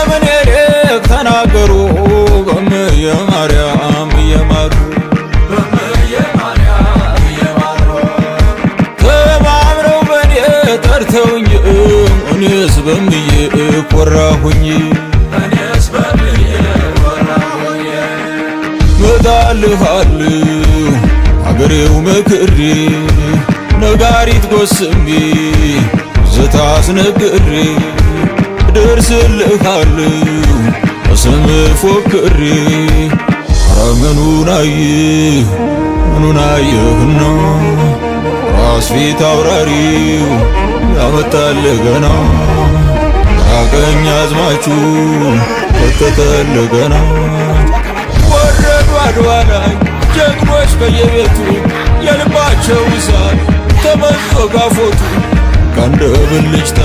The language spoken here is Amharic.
ለምኔ ተናገሩ በእምየ ማርያም እየማሩ ተማምነው በኔ ጠርተውኝ እኔስ በእምዬ ኮራሁኝ መጣልሃለሁ አገሬው መክሬ ነጋሪት ጎስሜ ዘታ አስነግሬ ደርስልሃለሁ በስምህ ፎክሬ ኧረ ምኑን አየህና ራስ ፊት አውራሪው ያመጣልህ ገና ቀኝ አዝማቹ ከተተልህ ገና ወረዱ አድዋ ላይ ጀግኖች በየቤቱ የልባቸው እሳት ተመዞ ጋፎቱ ካንደ ብልጭታ